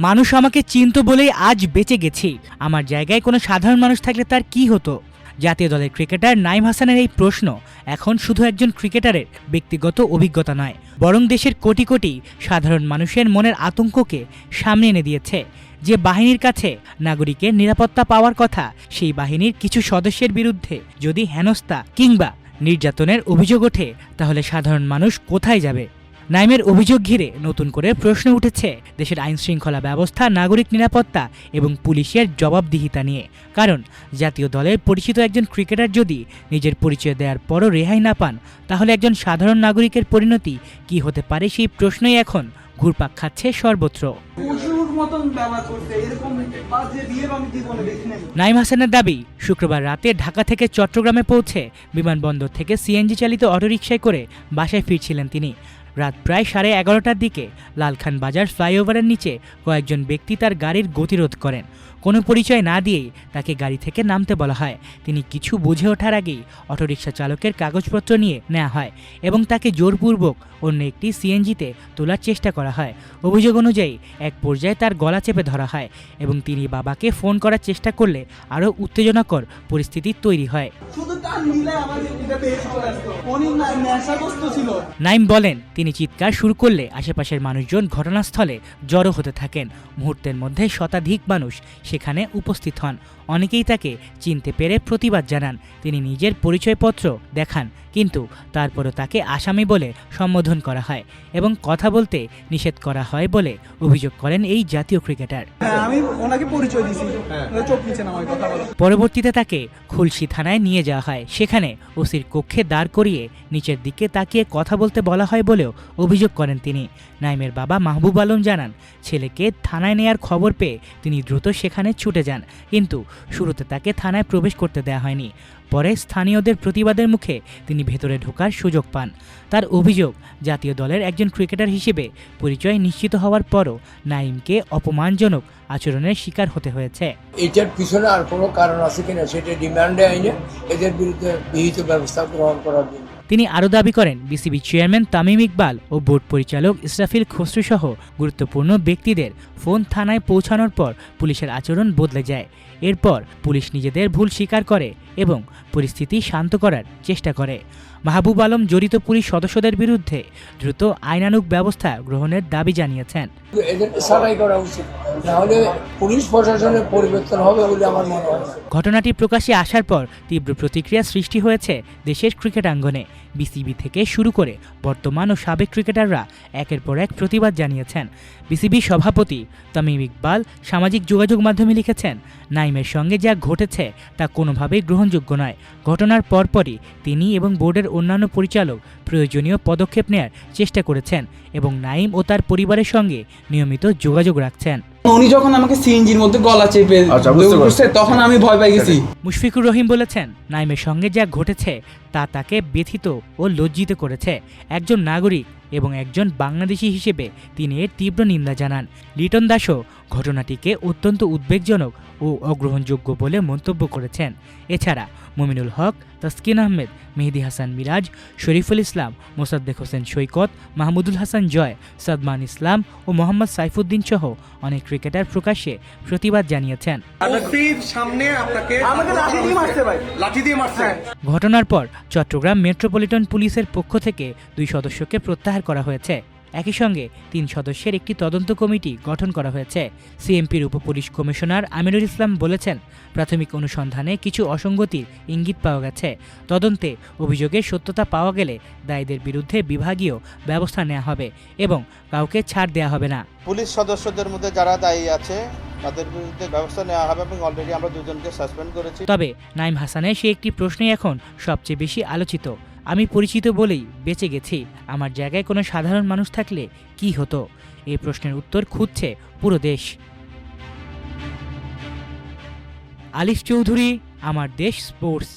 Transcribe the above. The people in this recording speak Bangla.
মানুষ আমাকে চিনত বলেই আজ বেঁচে গেছি। আমার জায়গায় কোনো সাধারণ মানুষ থাকলে তার কি হতো? জাতীয় দলের ক্রিকেটার নাঈম হাসানের এই প্রশ্ন এখন শুধু একজন ক্রিকেটারের ব্যক্তিগত অভিজ্ঞতা নয়, বরং দেশের কোটি কোটি সাধারণ মানুষের মনের আতঙ্ককে সামনে এনে দিয়েছে। যে বাহিনীর কাছে নাগরিকের নিরাপত্তা পাওয়ার কথা, সেই বাহিনীর কিছু সদস্যের বিরুদ্ধে যদি হেনস্থা কিংবা নির্যাতনের অভিযোগ ওঠে, তাহলে সাধারণ মানুষ কোথায় যাবে? নাঈমের অভিযোগ ঘিরে নতুন করে প্রশ্ন উঠেছে দেশের আইনশৃঙ্খলা ব্যবস্থা, নাগরিক নিরাপত্তা এবং পুলিশের জবাবদিহিতা নিয়ে। কারণ জাতীয় দলের পরিচিত একজন ক্রিকেটার যদি নিজের পরিচয় দেওয়ার পরও রেহাই না পান, তাহলে একজন সাধারণ নাগরিকের পরিণতি কি হতে পারে, সেই প্রশ্নই এখন ঘুরপাক খাচ্ছে সর্বত্র। নাঈম হাসানের দাবি, শুক্রবার রাতে ঢাকা থেকে চট্টগ্রামে পৌঁছে বিমানবন্দর থেকে সিএনজি চালিত অটোরিকশায় করে বাসায় ফিরছিলেন তিনি। রাত প্রায় 11:30টার দিকে লালখান বাজার ফ্লাইওভারের নিচে কয়েকজন ব্যক্তি তার গাড়ির গতিরোধ করেন। কোনো পরিচয় না দিয়েই তাকে গাড়ি থেকে নামতে বলা হয়। তিনি কিছু বুঝে ওঠার আগেই অটোরিকশা চালকের কাগজপত্র নিয়ে নেওয়া হয় এবং তাকে জোরপূর্বক অন্য একটি সিএনজিতে তোলার চেষ্টা করা হয়। অভিযোগ অনুযায়ী এক পর্যায়ে তার গলা চেপে ধরা হয় এবং তিনি বাবাকে ফোন করার চেষ্টা করলে আরও উত্তেজনাকর পরিস্থিতি তৈরি হয়। নাঈম বলেন, তিনি চিৎকার শুরু করলে আশেপাশের মানুষজন ঘটনাস্থলে জড়ো হতে থাকেন। মুহূর্তের মধ্যে শতাধিক মানুষ সেখানে উপস্থিত হন। অনেকেই তাকে চিনতে পেরে প্রতিবাদ জানান। তিনি নিজের পরিচয়পত্র দেখান, কিন্তু তারপরও তাকে আসামি বলে সম্বোধন করা হয় এবং কথা বলতে নিষেধ করা হয় বলে অভিযোগ করেন এই জাতীয় ক্রিকেটার। পরবর্তীতে তাকে খুলশী থানায় নিয়ে যাওয়া হয়। সেখানে ওসির কক্ষে দাঁড় করিয়ে নিচের দিকে তাকিয়ে কথা বলতে বলা হয় বলেও অভিযোগ করেন তিনি। নাঈমের বাবা মাহবুব আলম জানান, ছেলেকে থানায় নেয়ার খবর পেয়ে তিনি দ্রুত সেখানে ছুটে যান, কিন্তু শুরুতে তাকে থানায় প্রবেশ করতে দেওয়া হয়নি। পরে স্থানীয়দের প্রতিবাদের মুখে তিনি ভেতরে ঢোকার সুযোগ পান। তার অভিযোগ, জাতীয় দলের একজন ক্রিকেটার হিসেবে পরিচয় নিশ্চিত হওয়ার পরও নাঈমকে অপমানজনক আচরণের শিকার হতে হয়েছে। এটার পিছনে আর কোনো কারণ আছে কিনা সেটা ডিমান্ডে আইনে এদের বিরুদ্ধে বিহিত ব্যবস্থা গ্রহণ করার জন্য। তিনি আরও দাবি করেন, বিসিবি চেয়ারম্যান তামিম ইকবাল ও বোর্ড পরিচালক ইসরাফিল খসরু সহ গুরুত্বপূর্ণ ব্যক্তিদের ফোন থানায় পৌঁছানোর পর পুলিশের আচরণ বদলে যায়। এরপর পুলিশ নিজেদের ভুল স্বীকার করে এবং পরিস্থিতি শান্ত করার চেষ্টা করে। মাহবুব আলম জড়িত পুলিশ সদস্যদের বিরুদ্ধে দ্রুত আইনানুগ ব্যবস্থা গ্রহণের দাবি জানিয়েছেন। এদেরকে ছাঁটাই করা উচিত, নাহলে পুলিশ প্রশাসনের পরিবর্তন হবে বলে আমার মনে হয়। ঘটনাটি প্রকাশ্যে আসার পর তীব্র প্রতিক্রিয়া সৃষ্টি হয়েছে দেশের ক্রিকেট আঙ্গনে। বিসিবি থেকে শুরু করে বর্তমান ও সাবেক ক্রিকেটাররা একের পর এক প্রতিবাদ জানিয়েছেন। বিসিবি সভাপতি তামিম ইকবাল সামাজিক যোগাযোগ মাধ্যমে লিখেছেন, নাঈমের সঙ্গে যা ঘটেছে তা কোনোভাবেই গ্রহণযোগ্য নয়। ঘটনার পরপরই তিনি এবং বোর্ডের অন্যান্য পরিচালক প্রয়োজনীয় পদক্ষেপ নেয়ার চেষ্টা করেছেন এবং নাঈম ও তার পরিবারের সঙ্গে নিয়মিত যোগাযোগ রাখছেন। উনি যখন আমাকে সিএনজির মধ্যে গলা চেপে ধরছে, তখন আমি ভয় পেয়ে গেছি। মুশফিকুর রহিম বলেছেন, নাঈমের সঙ্গে যা ঘটেছে তা তাকে ব্যথিত ও লজ্জিত করেছে। একজন নাগরিক এবং একজন বাংলাদেশি হিসেবে তিনি এর তীব্র নিন্দা জানান। লিটন দাসও ঘটনাটিকে অত্যন্ত উদ্বেগজনক ও অগ্রহণযোগ্য বলে মন্তব্য করেছেন। এছাড়া মুমিনুল হক, তাসকিন আহমেদ, মেহেদি হাসান মিরাজ, শরীফুল ইসলাম, মোসাদ্দেক হোসেন সৈকত, মাহমুদুল হাসান জয়, সাদমান ইসলাম ও মোহাম্মদ সাইফুদ্দিন সহ অনেক ক্রিকেটার প্রকাশ্যে প্রতিবাদ জানিয়েছেন। ঘটনার পর চট্টগ্রাম মেট্রোপলিটন পুলিশের পক্ষ থেকে 2 সদস্যকে প্রত্যাহার করা হয়েছে। একই সঙ্গে 3 সদস্যের একটি তদন্ত কমিটি গঠন করা হয়েছে। সিএমপির উপপুলিশ কমিশনার আমিনুল ইসলাম বলেছেন, প্রাথমিক অনুসন্ধানে কিছু অসঙ্গতির ইঙ্গিত পাওয়া গেছে। তদন্তে অভিযোগের সত্যতা পাওয়া গেলে দায়ীদের বিরুদ্ধে বিভাগীয় ব্যবস্থা নেওয়া হবে এবং কাউকে ছাড় দেওয়া হবে না। পুলিশ সদস্যদের মধ্যে যারা দায়ী আছে তাদের বিরুদ্ধে ব্যবস্থা নেওয়া হবে এবং অলরেডি আমরা 2 জনকে সাসপেন্ড করেছি। তবে নাঈম হাসানের সেই একটি প্রশ্নই এখন সবচেয়ে বেশি আলোচিত। আমি পরিচিত বলেই বেঁচে গেছি, আমার জায়গায় কোনো সাধারণ মানুষ থাকলে কি হতো? এই প্রশ্নের উত্তর খুঁজছে পুরো দেশ। আলিফ চৌধুরী, আমার দেশ স্পোর্টস।